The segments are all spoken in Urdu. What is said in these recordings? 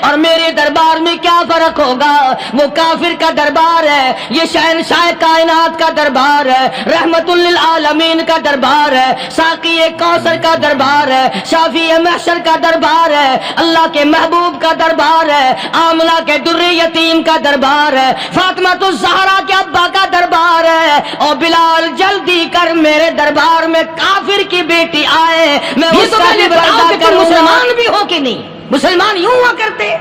اور میرے دربار میں کیا فرق ہوگا؟ وہ کافر کا دربار ہے، یہ شہنشاہ کائنات کا دربار ہے، رحمت للعالمین کا دربار ہے، ساقی کوثر کا دربار ہے، شافی محشر کا دربار ہے، اللہ کے محبوب کا دربار ہے، آمنہ کے در یتیم کا دربار ہے، فاطمہ الزہرا کے ابا کا دربار ہے۔ اور بلال جلدی کر میرے دربار میں کافر کی بیٹی آئے، میں اس کا بھی پردہ کروں۔ مسلمان بھی ہو کہ نہیں؟ مسلمان یوں ہوا کرتے،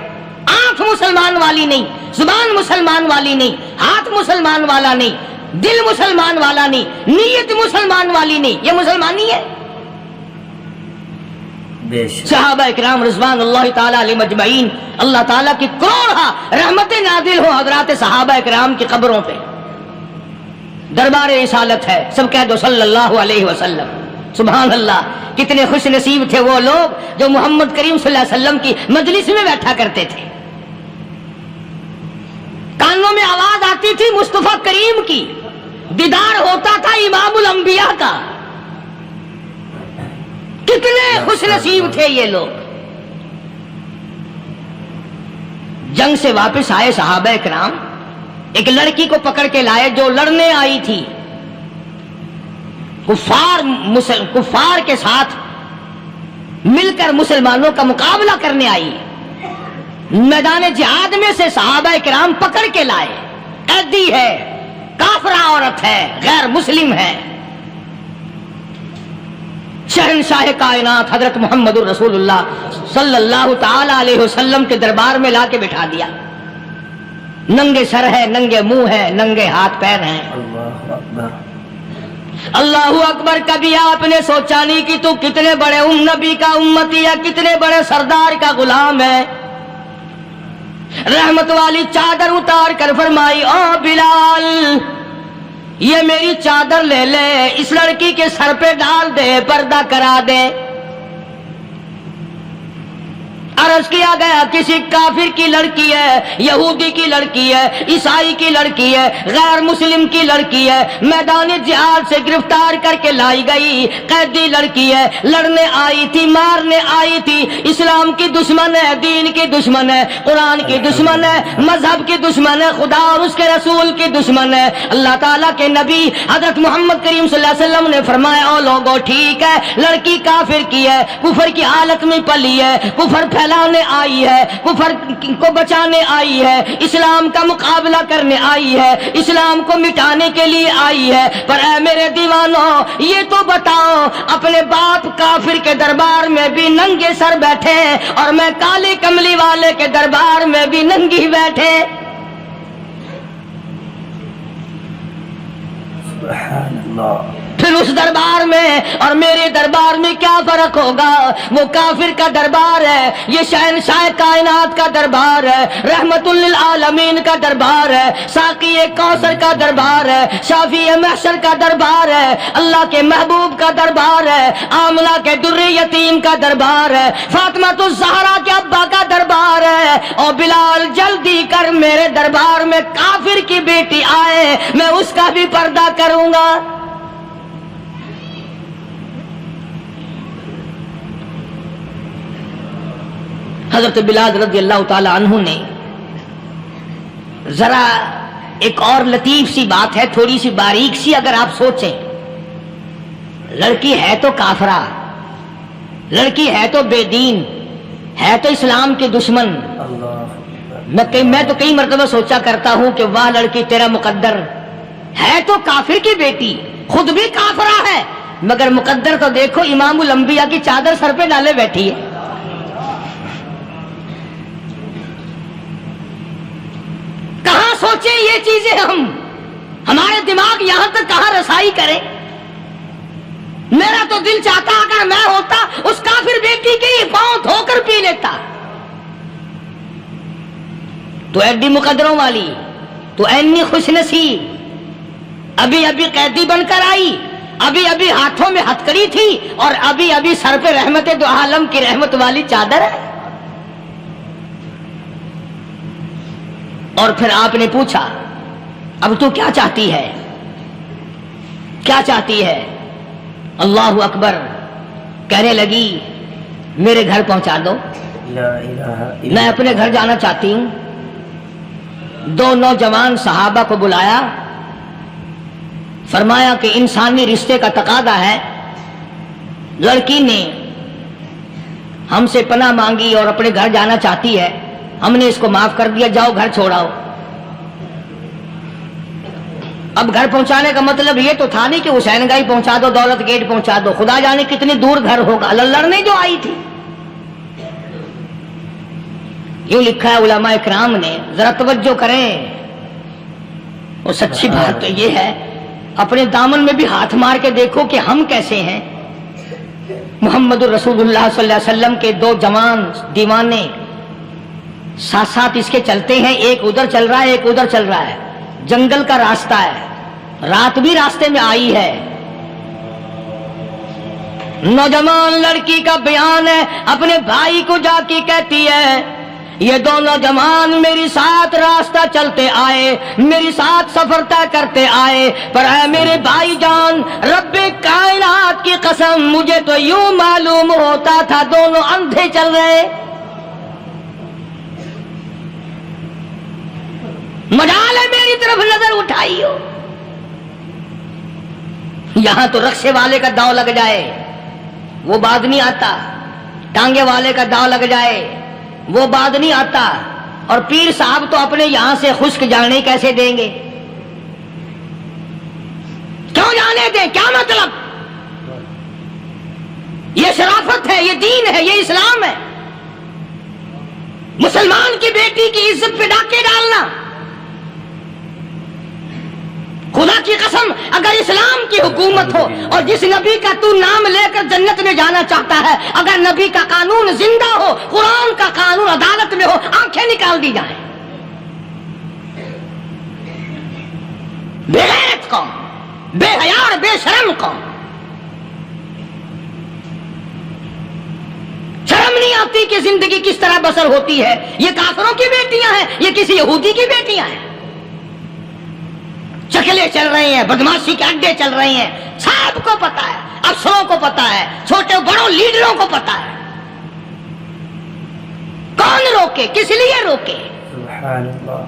آنکھ مسلمان والی نہیں، زبان مسلمان والی نہیں، ہاتھ مسلمان والا نہیں، دل مسلمان والا نہیں، نیت مسلمان والی نہیں، یہ مسلمانی ہے؟ صحابہ اکرام رضوان اللہ تعالی علیہ مجمعین، اللہ تعالیٰ کی کروڑہ رحمتیں نازل ہو حضرات صحابہ اکرام کی قبروں پہ۔ دربار رسالت ہے، سب کہہ دو صلی اللہ علیہ وسلم۔ سبحان اللہ، کتنے خوش نصیب تھے وہ لوگ جو محمد کریم صلی اللہ علیہ وسلم کی مجلس میں بیٹھا کرتے تھے، کانوں میں آواز آتی تھی مصطفیٰ کریم کی، دیدار ہوتا تھا امام الانبیاء کا۔ کتنے خوش نصیب تھے یہ لوگ۔ جنگ سے واپس آئے صحابہ اکرام، ایک لڑکی کو پکڑ کے لائے جو لڑنے آئی تھی، کفار کے ساتھ مل کر مسلمانوں کا مقابلہ کرنے آئی۔ میدان جہاد میں سے صحابہ اکرام پکڑ کے لائے، قیدی ہے، کافرہ عورت ہے، غیر مسلم ہے۔ شہنشاہ کائنات حضرت محمد الرسول اللہ صلی اللہ تعالی علیہ وسلم کے دربار میں لا کے بٹھا دیا۔ ننگے سر ہے، ننگے منہ ہے، ننگے ہاتھ پیر ہیں۔ اللہ اکبر۔ کبھی آپ نے سوچا نہیں کہ تو کتنے بڑے نبی کا امتی ہے، کتنے بڑے سردار کا غلام ہے؟ رحمت والی چادر اتار کر فرمائی، او بلال یہ میری چادر لے لے، اس لڑکی کے سر پہ ڈال دے، پردہ کرا دے۔ عرض کیا گیا کسی کافر کی لڑکی ہے، یہودی کی لڑکی ہے، عیسائی کی لڑکی ہے، غیر مسلم کی لڑکی ہے، میدان جہاد سے گرفتار کر کے لائی گئی، قیدی لڑکی ہے، لڑنے آئی تھی، مارنے آئی تھی، اسلام کی دشمن ہے، دین کی دشمن ہے، قرآن کی دشمن ہے، مذہب کی دشمن ہے، خدا اور اس کے رسول کی دشمن ہے۔ اللہ تعالیٰ کے نبی حضرت محمد کریم صلی اللہ علیہ وسلم نے فرمایا، او لوگو ٹھیک ہے، لڑکی کافر کی ہے، کفر کی حالت میں پلی ہے، کفر پھیلانے آئی ہے، کفر کو بچانے آئی ہے، اسلام کا مقابلہ کرنے آئی ہے، اسلام کو مٹانے کے لیے آئی ہے، پر اے میرے دیوانوں یہ تو بتاؤ، اپنے باپ کافر کے دربار میں بھی ننگے سر بیٹھے اور میں کالی کملی والے کے دربار میں بھی ننگی بیٹھے۔ سبحان اللہ۔ پھر اس دربار میں اور میرے دربار میں کیا فرق ہوگا؟ وہ کافر کا دربار ہے، یہ شہنشاہ کائنات کا دربار ہے، رحمت للعالمین کا دربار ہے، ساقی کوثر کا دربار ہے، شافی محشر کا دربار ہے، اللہ کے محبوب کا دربار ہے، آمنہ کے در یتیم کا دربار ہے، فاطمہ الزہرا کے ابا کا دربار ہے۔ اور بلال جلدی کر میرے دربار میں کافر کی بیٹی آئے، میں اس کا بھی پردہ کروں گا۔ حضرت بلال رضی اللہ تعالی عنہ نے ذرا ایک اور لطیف سی بات ہے، تھوڑی سی باریک سی، اگر آپ سوچیں، لڑکی ہے تو کافرہ، لڑکی ہے تو بے دین، ہے تو اسلام کے دشمن۔ میں تو کئی مرتبہ سوچا کرتا ہوں کہ واہ لڑکی تیرا مقدر، ہے تو کافر کی بیٹی، خود بھی کافرہ ہے، مگر مقدر تو دیکھو، امام الانبیاء کی چادر سر پہ ڈالے بیٹھی ہے۔ کہاں سوچیں یہ چیزیں، ہمارے دماغ یہاں تک کہاں رسائی کریں؟ میرا تو دل چاہتا اگر میں ہوتا اس کافر بیٹی کے ہی پاؤں دھو کر پی لیتا۔ تو ایڈی مقدروں والی، تو اینی خوش نصیب، ابھی ابھی قیدی بن کر آئی، ابھی ابھی ہاتھوں میں ہتکڑی تھی اور ابھی ابھی سر پہ رحمت دو عالم کی رحمت والی چادر ہے۔ اور پھر آپ نے پوچھا اب تو کیا چاہتی ہے، کیا چاہتی ہے؟ اللہ اکبر، کہنے لگی میرے گھر پہنچا دو، لا الہ الا میں اپنے گھر جانا چاہتی ہوں. دو نوجوان صحابہ کو بلایا, فرمایا کہ انسانی رشتے کا تقاضا ہے. لڑکی نے ہم سے پناہ مانگی اور اپنے گھر جانا چاہتی ہے, ہم نے اس کو معاف کر دیا, جاؤ گھر چھوڑاؤ. اب گھر پہنچانے کا مطلب یہ تو تھا نہیں کہ حسین گائی پہنچا دو, دولت گیٹ پہنچا دو, خدا جانے کتنی دور گھر ہوگا. لڑنے جو آئی تھی. یوں لکھا ہے علماء اکرام نے, ذرا توجہ کریں. اور سچی بات تو یہ ہے, اپنے دامن میں بھی ہاتھ مار کے دیکھو کہ ہم کیسے ہیں. محمد الرسول اللہ صلی اللہ علیہ وسلم کے دو جوان دیوانے ساتھ ساتھ اس کے چلتے ہیں, ایک ادھر چل رہا ہے ایک ادھر چل رہا ہے. جنگل کا راستہ ہے, رات بھی راستے میں آئی ہے. نوجوان لڑکی کا بیان ہے, اپنے بھائی کو جا کے کہتی ہے یہ دونوں جوان میری ساتھ راستہ چلتے آئے, میری ساتھ سفر طے کرتے آئے, پر اے میرے بھائی جان, رب کائنات کی قسم مجھے تو یوں معلوم ہوتا تھا دونوں اندھے چل رہے. مجال ہے میری طرف نظر اٹھائی ہو. یہاں تو رکشے والے کا داؤ لگ جائے وہ بعد نہیں آتا, ٹانگے والے کا داؤ لگ جائے وہ بعد نہیں آتا, اور پیر صاحب تو اپنے یہاں سے خشک جانے کیسے دیں گے؟ کیوں جانے دیں؟ کیا مطلب؟ یہ شرافت ہے, یہ دین ہے, یہ اسلام ہے. مسلمان کی بیٹی کی عزت پہ ڈاکے ڈالنا, خدا کی قسم اگر اسلام کی حکومت ہو اور جس نبی کا تو نام لے کر جنت میں جانا چاہتا ہے, اگر نبی کا قانون زندہ ہو, قرآن کا قانون عدالت میں ہو, آنکھیں نکال دی جائیں. بے غیرت قوم, بے حیا اور بے شرم قوم. شرم نہیں آتی کہ زندگی کس طرح بسر ہوتی ہے. یہ کافروں کی بیٹیاں ہیں, یہ کسی یہودی کی بیٹیاں ہیں. چکلے چل رہے ہیں, بدماشی کے اڈے چل رہے ہیں, سب کو پتا ہے, افسروں کو پتا ہے, چھوٹے بڑوں لیڈروں کو پتا ہے. کون روکے, کس لیے روکے؟ سبحان اللہ.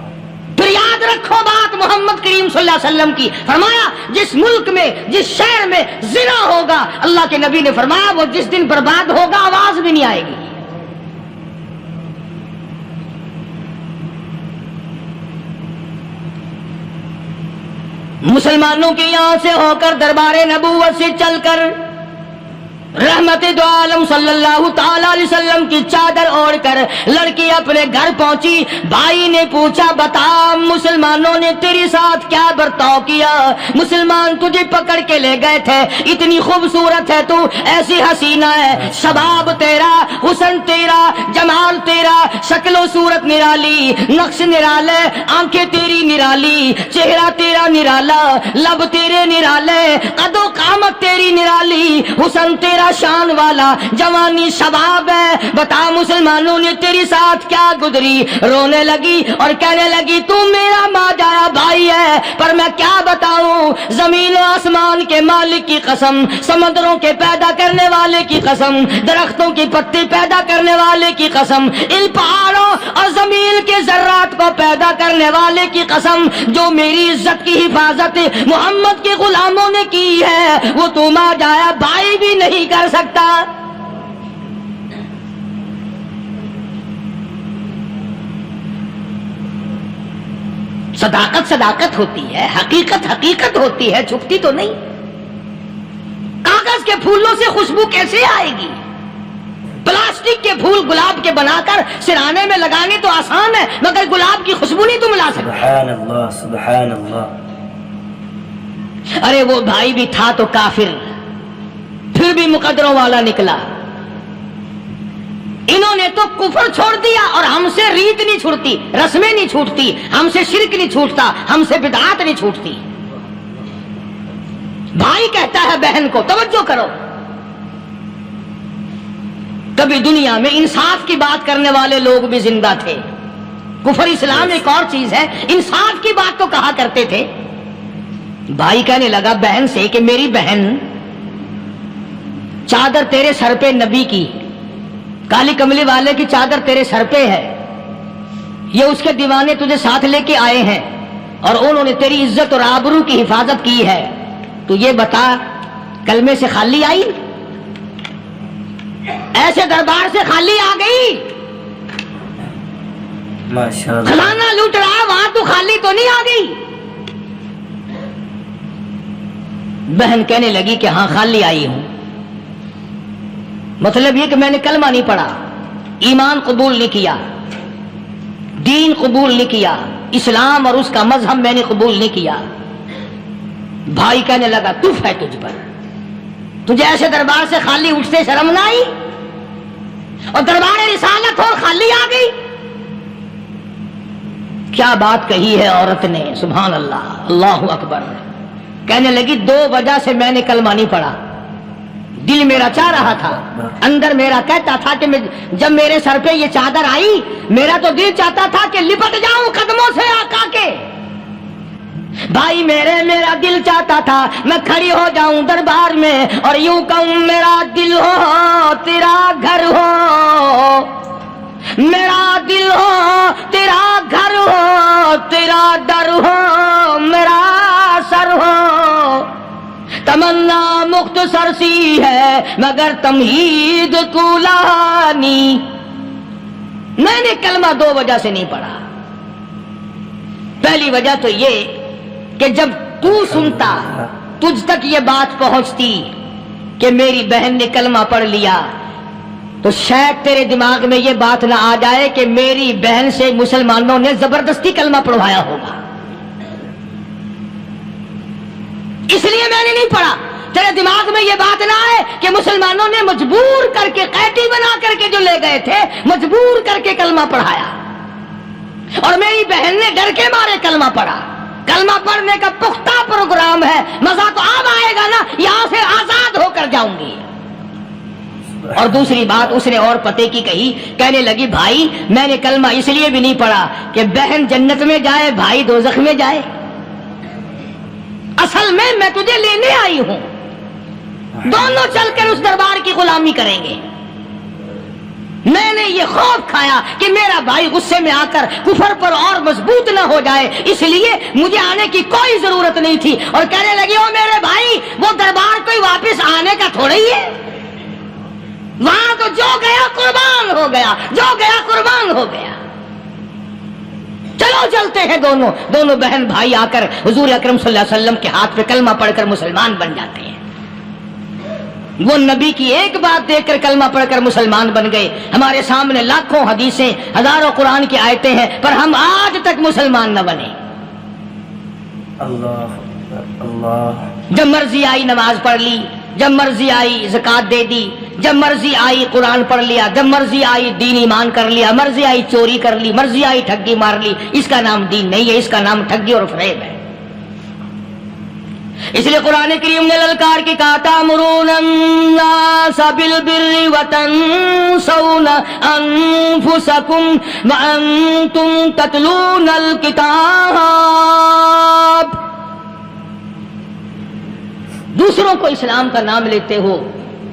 پھر یاد رکھو بات محمد کریم صلی اللہ علیہ وسلم کی, فرمایا جس ملک میں جس شہر میں زنا ہوگا, اللہ کے نبی نے فرمایا وہ جس دن برباد ہوگا آواز بھی نہیں آئے گی. مسلمانوں کے یہاں سے ہو کر دربار نبوت سے چل کر رحمت دو عالم صلی اللہ تعالی علیہ وسلم کی چادر اوڑھ کر لڑکی اپنے گھر پہنچی. بھائی نے پوچھا بتا مسلمانوں نے تیرے ساتھ کیا برتاؤ کیا؟ مسلمان تجھے پکڑ کے لے گئے تھے, اتنی خوبصورت ہے تو, ایسی حسینہ ہے, شباب تیرا, حسن تیرا, جمال تیرا, شکل و صورت نرالی, نقش نرالے, آنکھیں تیری نرالی, چہرہ تیرا نرالا, لب تیرے نرالے, قد و قامت تیری نرالی, حسن تیرا شان والا, جوانی شباب ہے, بتا مسلمانوں نے تیری ساتھ کیا گزری؟ رونے لگی اور کہنے لگی تو میرا ماجایا بھائی ہے, پر میں کیا بتاؤں, زمین و آسمان کے مالک کی قسم, سمندروں کے پیدا کرنے والے کی قسم, درختوں کی پتی پیدا کرنے والے کی قسم, ان پہاڑوں اور زمین کے ذرات کو پیدا کرنے والے کی قسم, جو میری عزت کی حفاظت محمد کے غلاموں نے کی ہے وہ تو ماجایا بھائی بھی نہیں کر سکتا. صداقت صداقت ہوتی ہے, حقیقت حقیقت ہوتی ہے, چھپتی تو نہیں. کاغذ کے پھولوں سے خوشبو کیسے آئے گی؟ پلاسٹک کے پھول گلاب کے بنا کر سرانے میں لگانے تو آسان ہے, مگر گلاب کی خوشبو نہیں تم لا سکتے. سبحان اللہ, سبحان اللہ. ارے وہ بھائی بھی تھا تو کافر, پھر بھی مقدروں والا نکلا. انہوں نے تو کفر چھوڑ دیا, اور ہم سے ریت نہیں چھوٹتی, رسمیں نہیں چھوٹتی, ہم سے شرک نہیں چھوٹتا, ہم سے بدعات نہیں چھوٹتی. بھائی کہتا ہے بہن کو, توجہ کرو, کبھی دنیا میں انصاف کی بات کرنے والے لوگ بھی زندہ تھے. کفر اسلام ایک اور چیز ہے, انصاف کی بات تو کہا کرتے تھے. بھائی کہنے لگا بہن سے کہ میری بہن, چادر تیرے سر پہ نبی کی, کالی کملی والے کی چادر تیرے سر پہ ہے، یہ اس کے دیوانے تجھے ساتھ لے کے آئے ہیں اور انہوں نے تیری عزت اور آبرو کی حفاظت کی ہے، تو یہ بتا کلمے سے خالی آئی؟ ایسے دربار سے خالی آ گئی؟ ماشاء اللہ. کھلانا لوٹ رہا وہاں تو خالی تو نہیں آ گئی؟ بہن کہنے لگی کہ ہاں خالی آئی ہوں، مطلب یہ کہ میں نے کلمہ نہیں پڑھا، ایمان قبول نہیں کیا، دین قبول نہیں کیا، اسلام اور اس کا مذہب میں نے قبول نہیں کیا۔ بھائی کہنے لگا تف ہے تجھ پر، تجھے ایسے دربار سے خالی اٹھتے شرم نہ آئی؟ اور دربار رسالت اور خالی آ گئی؟ کیا بات کہی ہے عورت نے، سبحان اللہ، اللہ اکبر۔ کہنے لگی 2 وجہ سے میں نے کلمہ نہیں پڑھا، دل میرا چاہ رہا تھا، اندر میرا کہتا تھا کہ جب میرے سر پہ یہ چادر آئی میرا تو دل چاہتا تھا کہ لپٹ جاؤں قدموں سے آقا کے۔ بھائی میرا دل چاہتا تھا میں کھڑی ہو جاؤں دربار میں اور یوں کہوں میرا دل ہو تیرا گھر ہو، میرا دل ہو تیرا گھر ہو، تیرا در ہو میرا سر ہو، تمنا مختصر سی ہے مگر تمہید کولانی۔ میں نے کلمہ 2 وجہ سے نہیں پڑھا۔ پہلی وجہ تو یہ کہ جب تو سنتا، تجھ تک یہ بات پہنچتی کہ میری بہن نے کلمہ پڑھ لیا، تو شاید تیرے دماغ میں یہ بات نہ آ جائے کہ میری بہن سے مسلمانوں نے زبردستی کلمہ پڑھوایا ہوگا، اس لیے میں نے نہیں پڑھا۔ تیرے دماغ میں یہ بات نہ آئے کہ مسلمانوں نے مجبور کر کے، قیدی بنا کر کے جو لے گئے تھے، مجبور کر کے کلمہ پڑھایا اور میری بہن نے ڈر کے مارے کلمہ پڑھا۔ کلمہ پڑھنے کا پختہ پروگرام ہے، مزہ تو اب آئے گا نا، یہاں سے آزاد ہو کر جاؤں گی۔ اور دوسری بات اس نے اور پتے کی کہی، کہنے لگی بھائی میں نے کلمہ اس لیے بھی نہیں پڑھا کہ بہن جنت میں جائے بھائی دوزخ میں جائے، اصل میں تجھے لینے آئی ہوں، دونوں چل کر اس دربار کی غلامی کریں گے۔ میں نے یہ خوف کھایا کہ میرا بھائی غصے میں آ کر کفر پر اور مضبوط نہ ہو جائے، اس لیے مجھے آنے کی کوئی ضرورت نہیں تھی۔ اور کہنے لگی او میرے بھائی وہ دربار کوئی واپس آنے کا تھوڑا ہی ہے، وہاں تو جو گیا قربان ہو گیا، جو گیا قربان ہو گیا۔ چلو چلتے ہیں دونوں بہن بھائی آ کر حضور اکرم صلی اللہ علیہ وسلم کے ہاتھ پہ کلمہ پڑھ کر مسلمان بن جاتے ہیں۔ وہ نبی کی ایک بات دیکھ کر کلمہ پڑھ کر مسلمان بن گئے۔ ہمارے سامنے لاکھوں حدیثیں، ہزاروں قرآن کی آیتیں ہیں، پر ہم آج تک مسلمان نہ بنے۔ اللہ اللہ، جب مرضی آئی نماز پڑھ لی، جب مرضی آئی زکوٰۃ دے دی، جب مرضی آئی قرآن پڑھ لیا، جب مرضی آئی دین ایمان کر لیا، مرضی آئی چوری کر لی، مرضی آئی ٹھگی مار لی۔ اس کا نام دین نہیں ہے، اس کا نام ٹھگی اور فریب ہے۔ اس لیے قرآن کریم نے للکار کی کہا تأمرون الناس بالبر وتنسون انفسکم وانتم تتلون الکتاب۔ دوسروں کو اسلام کا نام لیتے ہو،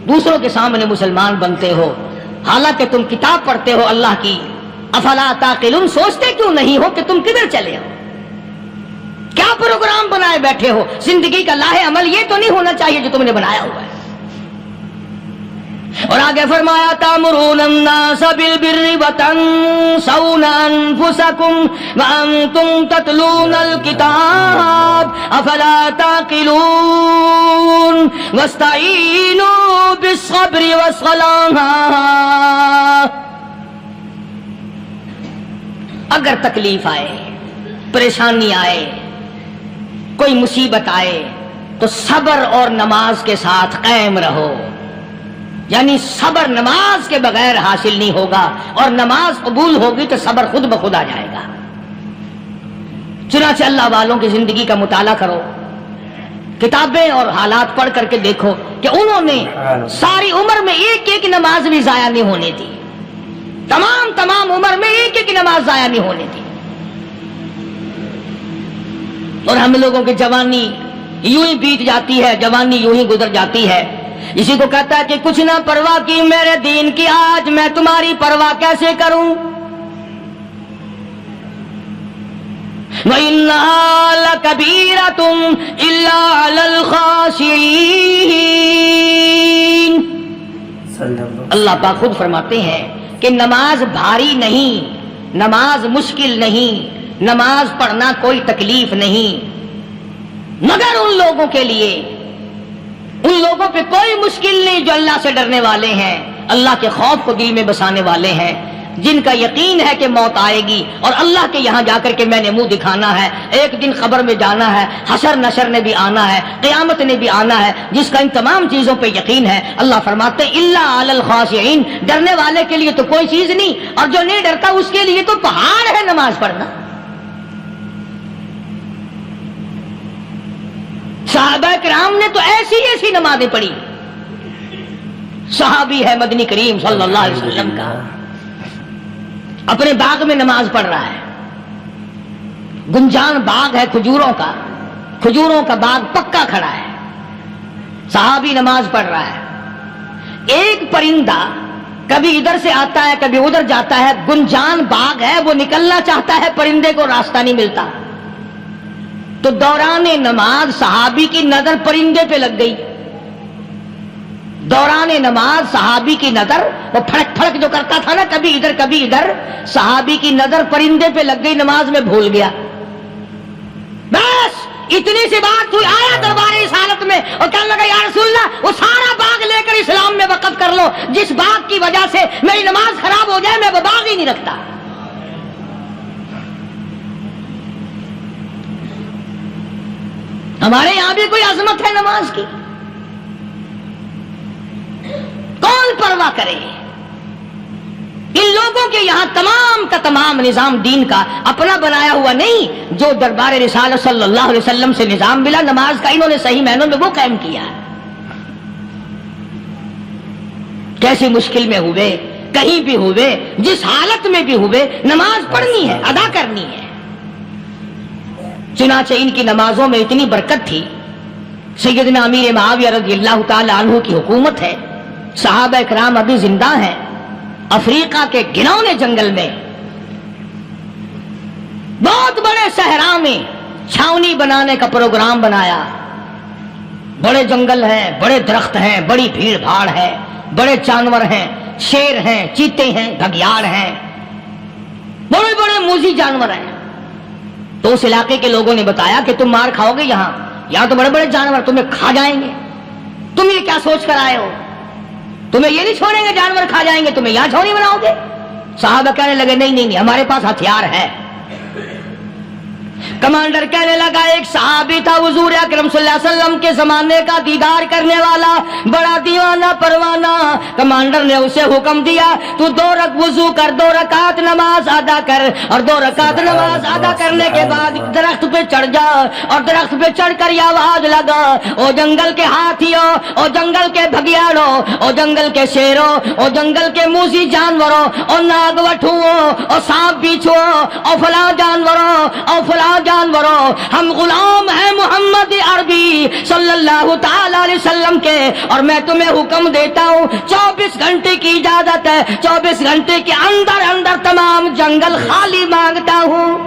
دوسروں کے سامنے مسلمان بنتے ہو، حالانکہ تم کتاب پڑھتے ہو اللہ کی۔ افلا تعقلون، سوچتے کیوں نہیں ہو کہ تم کدھر چلے ہو؟ کیا پروگرام بنائے بیٹھے ہو؟ زندگی کا لاہ عمل یہ تو نہیں ہونا چاہیے جو تم نے بنایا ہوا ہے۔ اور آگے فرمایا تأمرون الناس بالبر وتنسون انفسکم وانتم تتلون الکتاب افلا تعقلون واستعینوا بالصبر والصلاۃ۔ اگر تکلیف آئے، پریشانی آئے، کوئی مصیبت آئے تو صبر اور نماز کے ساتھ قائم رہو۔ یعنی صبر نماز کے بغیر حاصل نہیں ہوگا، اور نماز قبول ہوگی تو صبر خود بخود آ جائے گا۔ چنانچہ اللہ والوں کی زندگی کا مطالعہ کرو، کتابیں اور حالات پڑھ کر کے دیکھو کہ انہوں نے ساری عمر میں ایک ایک نماز بھی ضائع نہیں ہونے دی، تمام عمر میں ایک ایک نماز ضائع نہیں ہونے دی۔ اور ہم لوگوں کی جوانی یوں ہی بیت جاتی ہے، جوانی یوں ہی گزر جاتی ہے۔ اسی کو کہتا ہے کہ کچھ نہ پرواہ کی میرے دین کی، آج میں تمہاری پرواہ کیسے کروں؟ وَإِنَّهَا لَكَبِيرَةٌ إِلَّا عَلَى الْخَاشِعِينَ۔ اللہ پاک خود فرماتے ہیں کہ نماز بھاری نہیں، نماز مشکل نہیں، نماز پڑھنا کوئی تکلیف نہیں، مگر ان لوگوں کے لیے، ان لوگوں پہ کوئی مشکل نہیں جو اللہ سے ڈرنے والے ہیں، اللہ کے خوف کو دل میں بسانے والے ہیں، جن کا یقین ہے کہ موت آئے گی اور اللہ کے یہاں جا کر کے میں نے منہ دکھانا ہے، ایک دن قبر میں جانا ہے، حشر نشر نے بھی آنا ہے، قیامت نے بھی آنا ہے، جس کا ان تمام چیزوں پہ یقین ہے۔ اللہ فرماتے ہیں الا علی الخاشعین، ڈرنے والے کے لیے تو کوئی چیز نہیں، اور جو نہیں ڈرتا اس کے لیے تو پہاڑ ہے نماز پڑھنا۔ صحابہ کرام نے تو ایسی ایسی نمازیں پڑھی۔ صحابی ہے مدنی کریم صلی اللہ علیہ وسلم کا، اپنے باغ میں نماز پڑھ رہا ہے، گنجان باغ ہے کھجوروں کا باغ پکا کھڑا ہے، صحابی نماز پڑھ رہا ہے، ایک پرندہ کبھی ادھر سے آتا ہے کبھی ادھر جاتا ہے، گنجان باغ ہے، وہ نکلنا چاہتا ہے، پرندے کو راستہ نہیں ملتا، تو دوران نماز صحابی کی نظر پرندے پہ لگ گئی، دوران نماز صحابی کی نظر، وہ پھڑک پھڑک جو کرتا تھا نا کبھی ادھر، صحابی کی نظر پرندے پہ لگ گئی، نماز میں بھول گیا، بس اتنی سی بات ہوئی، آیا دربار رسالت میں اور کہنے لگا یا رسول اللہ وہ سارا باغ لے کر اسلام میں وقف کر لو، جس باغ کی وجہ سے میری نماز خراب ہو جائے میں وہ باغ ہی نہیں رکھتا۔ ہمارے یہاں بھی کوئی عظمت ہے نماز کی؟ کون پرواہ کرے؟ ان لوگوں کے یہاں تمام کا تمام نظام دین کا اپنا بنایا ہوا نہیں، جو دربار رسالت صلی اللہ علیہ وسلم سے نظام ملا نماز کا، انہوں نے صحیح معنوں میں وہ قائم کیا ہے۔ کیسی مشکل میں ہوئے، کہیں بھی ہوئے، جس حالت میں بھی ہوئے، نماز پڑھنی ہے، ادا کرنی ہے۔ چنانچہ ان کی نمازوں میں اتنی برکت تھی، سیدنا امیر معاویہ رضی اللہ تعالی عنہ کی حکومت ہے، صحابہ کرام ابھی زندہ ہیں، افریقہ کے گھنونے جنگل میں بہت بڑے صحرا میں چھاونی بنانے کا پروگرام بنایا، بڑے جنگل ہیں، بڑے درخت ہیں، بڑی بھیڑ بھاڑ ہے، بڑے جانور ہیں، شیر ہیں، چیتے ہیں، گھگیاڑ ہیں، بڑے بڑے موذی جانور ہیں۔ تو اس علاقے کے لوگوں نے بتایا کہ تم مار کھاؤ گے، یہاں تو بڑے بڑے جانور تمہیں کھا جائیں گے، تم یہ کیا سوچ کر آئے ہو؟ تمہیں یہ نہیں چھوڑیں گے، جانور کھا جائیں گے، تمہیں یہاں چھوڑی بناؤ گے؟ صحابہ کہنے لگے نہیں ہمارے پاس ہتھیار ہے۔ کمانڈر کہنے لگا، ایک صحابی تھا حضور اکرم صلی اللہ علیہ وسلم کے زمانے کا دیدار کرنے والا، بڑا دیوانہ پروانہ، کمانڈر نے اسے حکم دیا تو 2 وضو کر، 2 رکعت نماز ادا کر، اور 2 رکعت نماز ادا کرنے کے بعد درخت پہ چڑھ جا، اور درخت پہ چڑھ کر یہ آواز لگا، او جنگل کے ہاتھیوں، او جنگل کے بھگیاڑوں، او جنگل کے شیروں، او جنگل کے موذی جانوروں، او ناگ وٹھوؤں، او سانپ بیچھوں، او فلاں جانوروں، او فلاں جانوروں، ہم غلام ہیں محمد عربی صلی اللہ تعالی علیہ وسلم کے، اور میں تمہیں حکم دیتا ہوں 24 گھنٹے کی اجازت ہے، 24 گھنٹے کے اندر اندر تمام جنگل خالی مانگتا ہوں۔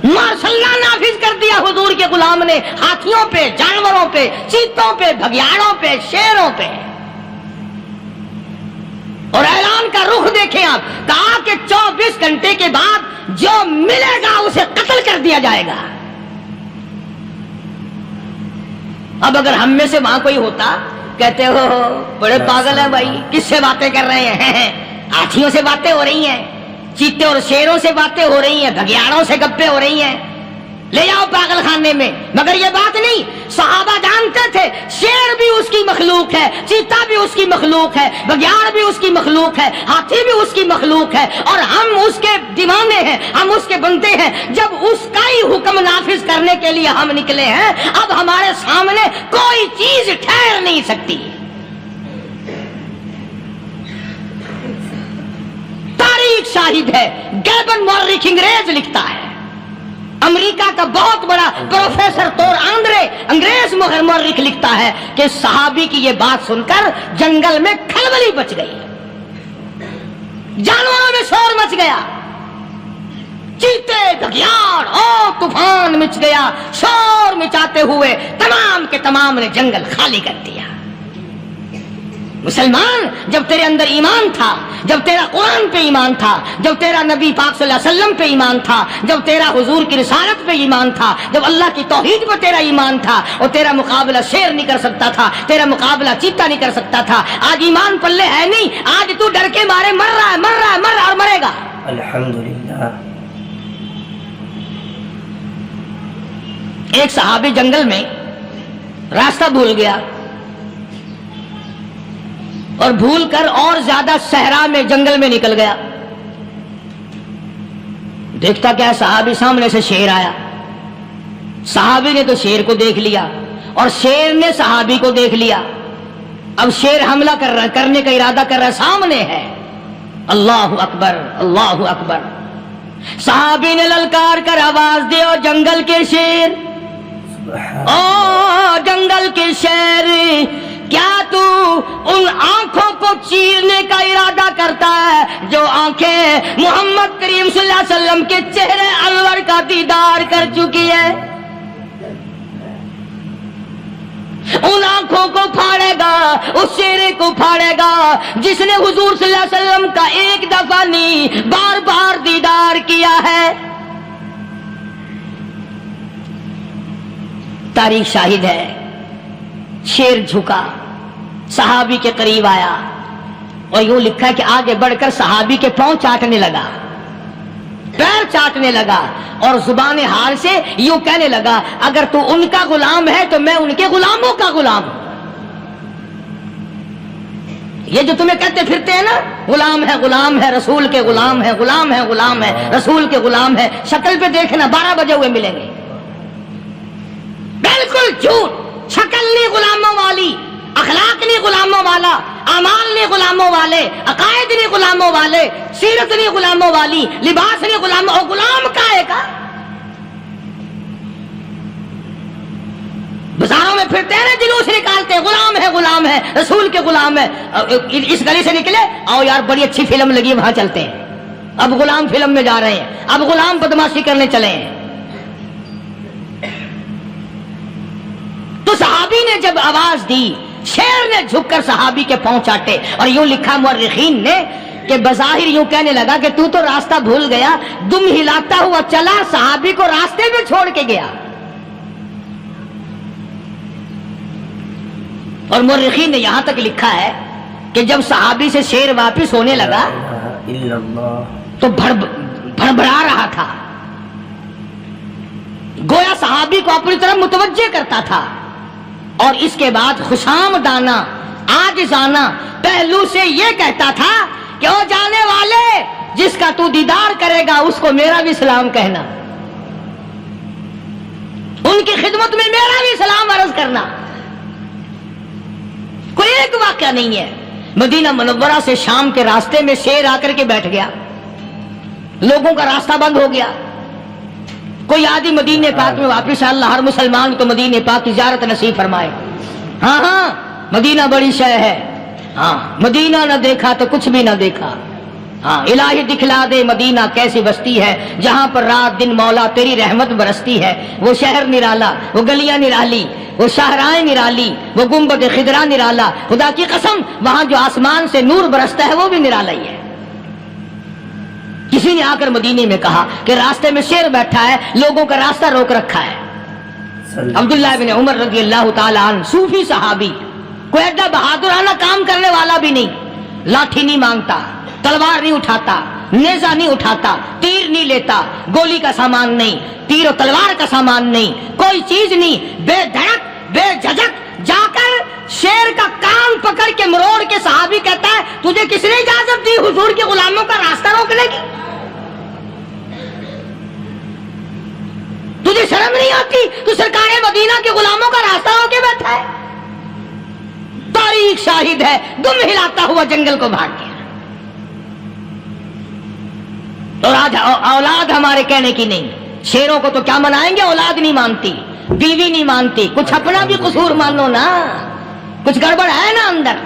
ماشاءاللہ نافذ کر دیا حضور کے غلام نے، ہاتھیوں پہ، جانوروں پہ، چیتوں پہ، بھگیاڑوں پہ، شیروں پہ، اور اعلان کا رخ دیکھیں آپ، کہا کہ 24 گھنٹے کے بعد جو ملے گا اسے قتل کر دیا جائے گا۔ اب اگر ہم میں سے وہاں کوئی ہوتا، کہتے ہو بڑے پاگل ہیں بھائی، کس سے باتیں کر رہے ہیں؟ ہاتھیوں سے باتیں ہو رہی ہیں، چیتے اور شیروں سے باتیں ہو رہی ہیں، بھگیاڑوں سے گپیں ہو رہی ہیں، لے جاؤ پاگل خانے میں۔ مگر یہ بات نہیں، صحابہ جانتے تھے شیر بھی اس کی مخلوق ہے، چیتا بھی اس کی مخلوق ہے، بگیاڑ بھی اس کی مخلوق ہے، ہاتھی بھی اس کی مخلوق ہے، اور ہم اس کے دیوانے ہیں، ہم اس کے بندے ہیں۔ جب اس کا ہی حکم نافذ کرنے کے لیے ہم نکلے ہیں، اب ہمارے سامنے کوئی چیز ٹھہر نہیں سکتی۔ تاریخ شاہد ہے، گیبن مورخ انگریز لکھتا ہے، امریکہ کا بہت بڑا پروفیسر تور آندرے انگریز مورخ لکھتا ہے کہ صحابی کی یہ بات سن کر جنگل میں کھلبلی بچ گئی، جانوروں میں شور مچ گیا، چیتے گھگیاڑ اور طوفان مچ گیا، شور مچاتے ہوئے تمام کے تمام نے جنگل خالی کر دیا۔ مسلمان، جب تیرے اندر ایمان تھا، جب تیرا قرآن پہ ایمان تھا، جب تیرا نبی پاک صلی اللہ علیہ وسلم پہ ایمان تھا، جب تیرا حضور کی رسالت پہ ایمان تھا، جب اللہ کی توحید پہ تیرا ایمان تھا، اور تیرا مقابلہ شیر نہیں کر سکتا تھا، تیرا مقابلہ چیتا نہیں کر سکتا تھا۔ آج ایمان پلے ہے نہیں، آج تو ڈر کے مارے مر رہا ہے اور مرے گا۔ الحمدللہ۔ ایک صحابی جنگل میں راستہ بھول گیا اور بھول کر اور زیادہ صحرا میں جنگل میں نکل گیا۔ دیکھتا کیا صحابی سامنے سے شیر آیا، صحابی نے تو شیر کو دیکھ لیا اور شیر نے صحابی کو دیکھ لیا۔ اب شیر حملہ کرنے کا ارادہ کر رہا ہے، سامنے ہے۔ اللہ اکبر، اللہ اکبر۔ صحابی نے للکار کر آواز دی، او جنگل کے شیر، او جنگل کے شیر، کیا تو ان آنکھوں کو چیرنے کا ارادہ کرتا ہے جو آنکھیں محمد کریم صلی اللہ علیہ وسلم کے چہرے انور کا دیدار کر چکی ہے؟ ان آنکھوں کو پھاڑے گا، اس چہرے کو پھاڑے گا جس نے حضور صلی اللہ علیہ وسلم کا ایک دفعہ نہیں بار بار دیدار کیا ہے۔ تاریخ شاہد ہے، شیر جھکا، صحابی کے قریب آیا اور یوں لکھا کہ آگے بڑھ کر صحابی کے پاؤں چاٹنے لگا، پیر چاٹنے لگا اور زبان حال سے یوں کہنے لگا، اگر تو ان کا غلام ہے تو میں ان کے غلاموں کا غلام ہوں۔ یہ جو تمہیں کہتے پھرتے ہیں نا، غلام ہے رسول کے غلام ہے، غلام ہے رسول کے غلام ہے، شکل پہ دیکھنا 12 بجے ہوئے ملیں گے۔ بالکل جھوٹ، شکل نہیں غلاموں والی، اخلاق نہیں غلاموں والا، اعمال نہیں غلاموں والے، عقائد نہیں غلاموں والے، سیرت نہیں غلاموں والی، لباس نہیں غلاموں، اور غلام کائے کا؟ بازاروں میں پھرتے ہیں نا، جلوس نکالتے ہیں، غلام ہے رسول کے غلام ہے۔ اس گلی سے نکلے، آؤ یار بڑی اچھی فلم لگی وہاں چلتے ہیں، اب غلام فلم میں جا رہے ہیں، اب غلام بدماشی کرنے چلے ہیں۔ تو صحابی نے جب آواز دی، شیر نے جھک کر صحابی کے پاؤں چاٹے، اور یوں لکھا مورخین نے کہ بظاہر یوں کہنے لگا کہ تو راستہ بھول گیا، دم ہلاتا ہوا چلا، صحابی کو راستے میں چھوڑ کے گیا۔ اور مورخین نے یہاں تک لکھا ہے کہ جب صحابی سے شیر واپس ہونے لگا تو بھڑبڑا رہا تھا، گویا صحابی کو اپنی طرف متوجہ کرتا تھا، اور اس کے بعد خوشامدانہ عاجزانہ پہلو سے یہ کہتا تھا کہ او جانے والے، جس کا تو دیدار کرے گا اس کو میرا بھی سلام کہنا، ان کی خدمت میں میرا بھی سلام عرض کرنا۔ کوئی ایک واقعہ نہیں ہے۔ مدینہ منورہ سے شام کے راستے میں شیر آ کر کے بیٹھ گیا، لوگوں کا راستہ بند ہو گیا، کوئی آدھی مدینے پاک میں واپس، اللہ ہر مسلمان کو مدینے پاک کی زیارت نصیب فرمائے۔ ہاں مدینہ بڑی شے ہے، ہاں مدینہ نہ دیکھا تو کچھ بھی نہ دیکھا، ہاں الہی دکھلا دے مدینہ کیسی بستی ہے جہاں پر رات دن مولا تیری رحمت برستی ہے۔ وہ شہر نرالا، وہ گلیاں نرالی، وہ شاہراہیں نرالی، وہ گنبد خضرا نرالا، خدا کی قسم وہاں جو آسمان سے نور برستا ہے وہ بھی نرالا ہی ہے۔ کسی نے آ کر مدینے میں کہا کہ راستے میں شیر بیٹھا ہے، لوگوں کا راستہ روک رکھا ہے۔ عبداللہ بن عمر رضی اللہ تعالی عنہ، صوفی صحابی، کوئی ایڈا بہادرانہ کام کرنے والا بھی نہیں، لاٹھی نہیں مانگتا، تلوار نہیں اٹھاتا، نیزہ نہیں اٹھاتا، تیر نہیں لیتا، گولی کا سامان نہیں، تیر و تلوار کا سامان نہیں، کوئی چیز نہیں، بے دھڑک بے جھجک جا کر شیر کا کان پکڑ کے مروڑ کے صحابی کہتا ہے، تجھے کس نے اجازت دی حضور کے غلاموں کا راستہ روکنے کی؟ تجھے شرم نہیں آتی؟ تو سرکار مدینہ کے غلاموں کا راستہ روکے بیٹھا ہے۔ تاریخ شاہد ہے، دم ہلاتا ہوا جنگل کو بھاگ گیا۔ اور آج اولاد ہمارے کہنے کی نہیں، شیروں کو تو کیا منائیں گے، اولاد نہیں مانتی، بیوی نہیں مانتی، کچھ اپنا بھی قصور مانو نا، کچھ گڑبڑ ہے نا اندر۔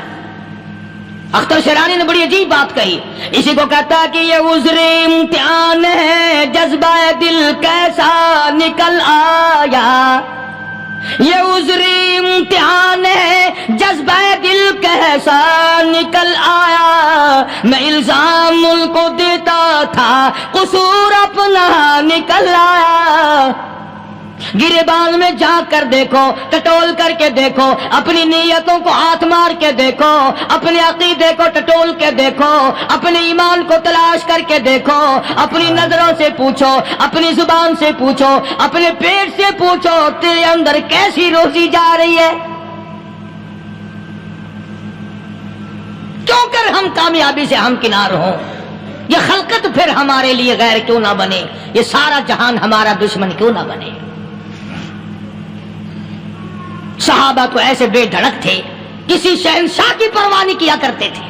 اختر شیرانی نے بڑی عجیب بات کہی، اسی کو کہتا ہے کہ یہ عذر امتحان ہے، جذبہ دل کیسا نکل آیا، یہ عذر امتحان ہے، جذبہ دل کیسا نکل آیا، میں الزام ملک کو دیتا تھا، قصور اپنا نکل آیا۔ گریبان میں جا کر دیکھو، ٹٹول کر کے دیکھو، اپنی نیتوں کو ہاتھ مار کے دیکھو، اپنے عقیدے کو ٹٹول کے دیکھو، اپنے ایمان کو تلاش کر کے دیکھو، اپنی نظروں سے پوچھو، اپنی زبان سے پوچھو، اپنے پیٹ سے پوچھو، تیرے اندر کیسی روزی جا رہی ہے؟ کیوں کر ہم کامیابی سے ہمکنار ہوں؟ یہ خلقت پھر ہمارے لیے غیر کیوں نہ بنے؟ یہ سارا جہان ہمارا دشمن کیوں نہ بنے؟ صحابہ تو ایسے بے دھڑک تھے، کسی شہنشاہ کی پرواہ نہیں کیا کرتے تھے،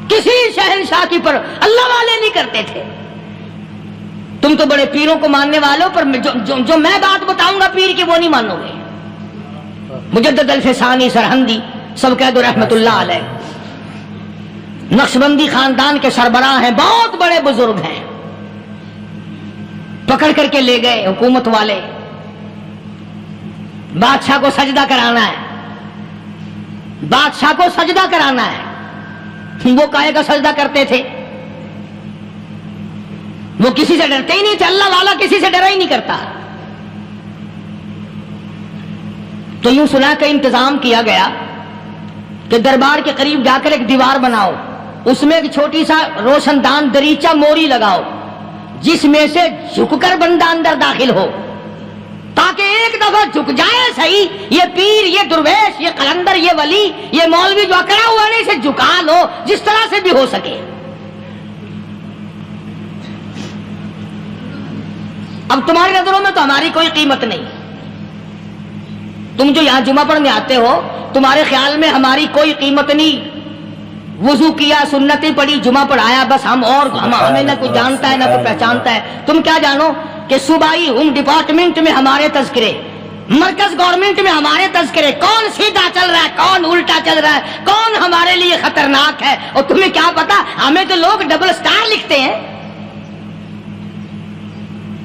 کسی شہنشاہ کی پرواہ اللہ والے نہیں کرتے تھے۔ تم تو بڑے پیروں کو ماننے والوں، پر جو میں بات بتاؤں گا پیر کی وہ نہیں مانو گے۔ مجدد الفسانی سرہندی سب کہہ دو رحمت اللہ علیہ، نقشبندی خاندان کے سربراہ ہیں، بہت بڑے بزرگ ہیں، پکڑ کر کے لے گئے حکومت والے، بادشاہ کو سجدہ کرانا ہے، بادشاہ کو سجدہ کرانا ہے۔ وہ کاہے کا سجدہ کرتے تھے؟ وہ کسی سے ڈرتے ہی نہیں تھے، اللہ والا کسی سے ڈرا ہی نہیں کرتا۔ تو یوں سنا کہ انتظام کیا گیا کہ دربار کے قریب جا کر ایک دیوار بناؤ، اس میں ایک چھوٹی سا روشن دان دریچہ موری لگاؤ، جس میں سے جھک کر بندہ اندر داخل ہو، تاکہ ایک دفعہ جھک جائے صحیح، یہ پیر، یہ درویش، یہ قلندر، یہ ولی، یہ مولوی جو اکڑا ہوا ہے اسے جھکا لو جس طرح سے بھی ہو سکے۔ اب تمہاری نظروں میں تو ہماری کوئی قیمت نہیں، تم جو یہاں جمعہ پڑھنے آتے ہو تمہارے خیال میں ہماری کوئی قیمت نہیں، وضو کیا، سنتیں پڑھی، جمعہ پڑھایا، بس ہمیں نہ کوئی جانتا ہے نہ کوئی پہچانتا ہے۔ تم کیا جانو کہ صوبائی ہوم ڈپارٹمنٹ میں ہمارے تذکرے، مرکز گورنمنٹ میں ہمارے تذکرے، کون سیدھا چل رہا ہے، کون الٹا چل رہا ہے، کون ہمارے لیے خطرناک ہے، اور تمہیں کیا پتا، ہمیں تو لوگ ڈبل سٹار لکھتے ہیں۔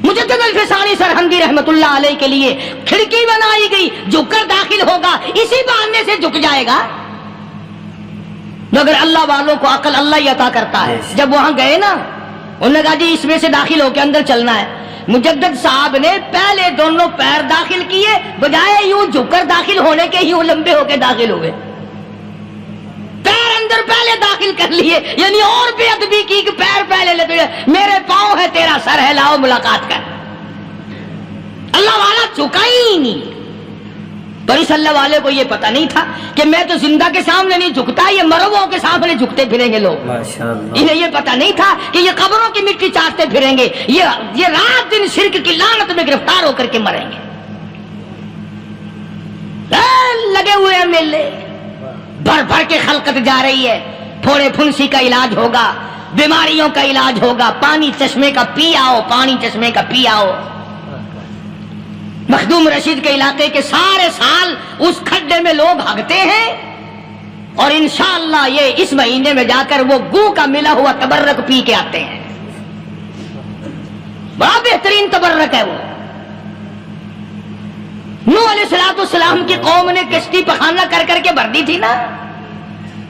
مجدد الفسانی سرہندی رحمت اللہ علیہ کے لیے کھڑکی بنائی گئی، جھک کر داخل ہوگا، اسی بہانے سے جھک جائے گا۔ مگر اللہ والوں کو عقل اللہ ہی عطا کرتا ہے۔ جب وہاں گئے نا، انہوں نے کہا جی اس میں سے داخل ہو کے اندر چلنا ہے۔ مجدد صاحب نے پہلے دونوں پیر داخل کیے، بجائے یوں جھک کر داخل ہونے کے یوں لمبے ہو کے داخل ہوئے، پیر اندر پہلے داخل کر لیے، یعنی اور بے ادبی کی کہ پیر پہلے لگے، میرے پاؤں ہے تیرا سر ہے، لاؤ ملاقات کر۔ اللہ والا جھکا ہی نہیں۔ پر اس اللہ والے کو یہ پتا نہیں تھا کہ میں تو زندہ کے سامنے نہیں جھکتا، یہ مرووں کے سامنے جھکتے پھریں گے لوگ۔ انہیں یہ پتا نہیں تھا کہ یہ قبروں کی مٹی چاٹتے پھریں گے، یہ رات دن شرک کی لعنت میں گرفتار ہو کر کے مریں گے۔ لگے ہوئے ہیں میلے، بھر بھر کے خلقت جا رہی ہے، پھوڑے پھنسی کا علاج ہوگا، بیماریوں کا علاج ہوگا، پانی چشمے کا پی آؤ، پانی چشمے کا پی آؤ۔ مخدوم رشید کے علاقے کے سارے سال اس کھڈے میں لوگ بھاگتے ہیں، اور انشاءاللہ یہ اس مہینے میں جا کر وہ گو کا ملا ہوا تبرک پی کے آتے ہیں۔ بڑا بہترین تبرک ہے وہ۔ نوح علیہ السلام کی قوم نے کشتی پخانہ کر کر کے بھر دی تھی نا،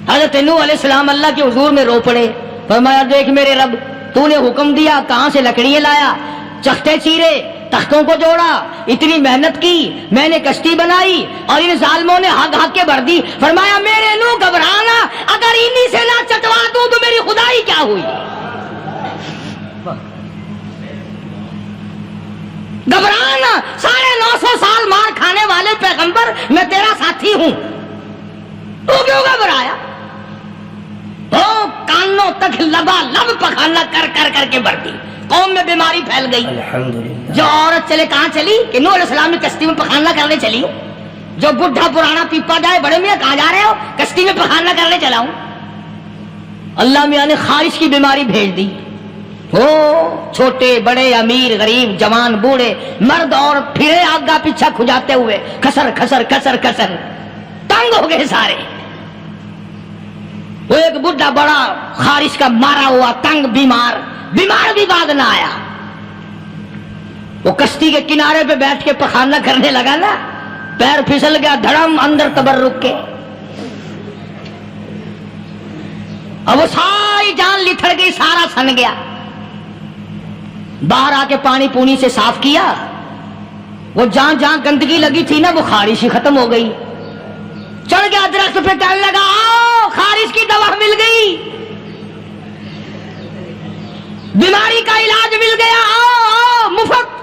حضرت نوح علیہ السلام اللہ کے حضور میں رو پڑے، فرمایا دیکھ میرے رب، تو نے حکم دیا، کہاں سے لکڑیاں لایا، چختے چیرے، تختوں کو جوڑا، اتنی محنت کی، میں نے کشتی بنائی اور ان ظالموں نے ہگ ہگ کے بھر دی۔ فرمایا میرے نو گھبرانا، اگر انہی سے نہ چٹوا دوں تو میری خدائی کیا ہوئی؟ گھبرانا، 950 سال مار کھانے والے پیغمبر، میں تیرا ساتھی ہوں، تو کیوں گھبرایا؟ کانوں تک لبا لب پخانا کر کر کر کے بھر دی، قوم میں بیماری پھیل گئی۔ جو عورت چلے کہاں چلی کہ نوح علیہ السلام نے کشتی میں پخانا کرنے چلی ہوں، جو بڈھا پرانا پیپا جائے، بڑے میاں کہاں جا رہے ہو؟ کشتی میں پخانا کرنے چلا ہوں۔ اللہ میاں نے خارش کی بیماری بھیج دی، ہو چھوٹے بڑے امیر غریب جوان بوڑھے مرد اور پھرے آگا پیچھا کھجاتے ہوئے کسر کسر کسر کسر تنگ ہو گئے سارے. وہ ایک بڈھا بڑا خارش کا مارا ہوا تنگ بیمار بھی بعد نہ آیا. وہ کشتی کے کنارے پہ بیٹھ کے پخانہ کرنے لگا نا, پیر پھسل گیا دھڑم اندر تبرک کے. اب وہ ساری جان لتھڑ گئی, سارا سن گیا. باہر آ کے پانی پونی سے صاف کیا, وہ جہاں جہاں گندگی لگی تھی نا وہ خارش ہی ختم ہو گئی. چڑھ گیا درخت پہ, کہنے لگا آؤ خارش کی دوا مل گئی, بیماری کا علاج مل گیا, آؤ مفت.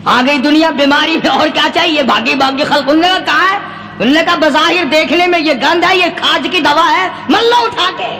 آ گئی دنیا بیماری میں, اور کیا چاہیے؟ بھاگی بھاگی خلق. انہوں نے کہا ہے, انہوں نے کہا بظاہر دیکھنے میں یہ گند ہے, یہ کھاج کی دوا ہے, من لو اٹھا کے.